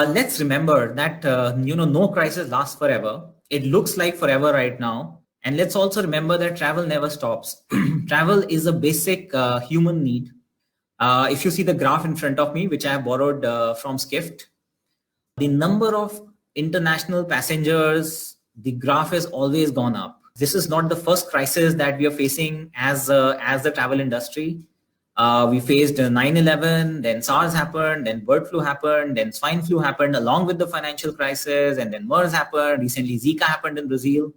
Let's remember that no crisis lasts forever. It looks like forever right now, and let's also remember that travel never stops. Travel is a basic human need. If you see the graph in front of me, which I have borrowed from Skift, the number of international passengers, the graph has always gone up. This is not the first crisis that we are facing as the travel industry. We faced 9/11, then SARS happened, then bird flu happened, then swine flu happened along with the financial crisis, and then MERS happened. Recently, Zika happened in Brazil.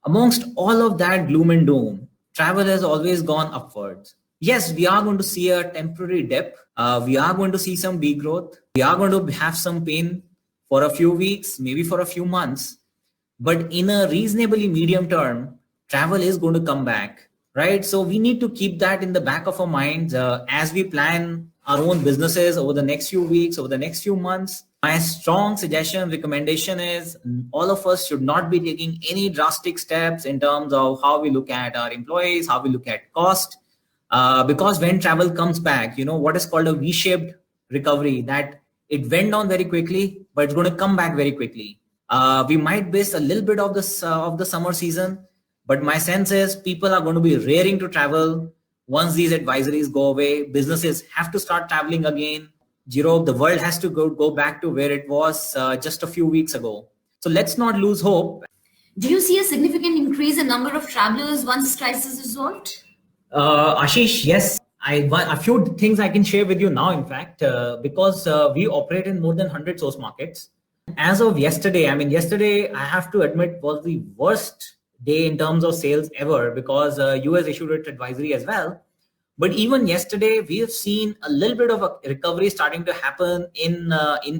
Amongst all of that gloom and doom, travel has always gone upwards. Yes, we are going to see a temporary dip. We are going to see some degrowth. We are going to have some pain for a few weeks, maybe for a few months. But in a reasonably medium term, travel is going to come back, right? So we need to keep that in the back of our minds as we plan our own businesses over the next few weeks, over the next few months. My strong suggestion, recommendation is all of us should not be taking any drastic steps in terms of how we look at our employees, how we look at cost, because when travel comes back, what is called a V-shaped recovery, that it went down very quickly, but it's going to come back very quickly. We might miss a little bit of the summer season, but my sense is people are going to be raring to travel once these advisories go away. Businesses have to start traveling again. The world has to go back to where it was just a few weeks ago. So let's not lose hope. Do you see a significant increase in number of travelers once this crisis is resolved? Ashish, yes. A few things I can share with you now, in fact, because we operate in more than 100 source markets. As of yesterday, yesterday, I have to admit, was the worst day in terms of sales ever because US issued its advisory as well. But even yesterday, we have seen a little bit of a recovery starting to happen in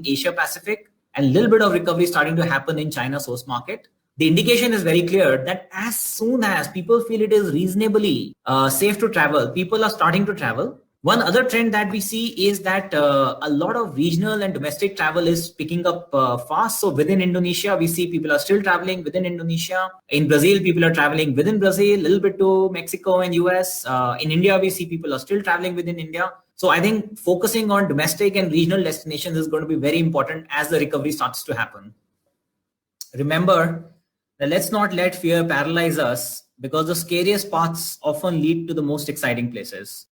Asia Pacific, and a little bit of recovery starting to happen in China source market. The indication is very clear that as soon as people feel it is reasonably safe to travel, people are starting to travel. One other trend that we see is that a lot of regional and domestic travel is picking up fast. So within Indonesia, we see people are still traveling within Indonesia. In Brazil, people are traveling within Brazil, a little bit to Mexico and US. In India, we see people are still traveling within India. So I think focusing on domestic and regional destinations is going to be very important as the recovery starts to happen. Remember, let's not let fear paralyze us because the scariest paths often lead to the most exciting places.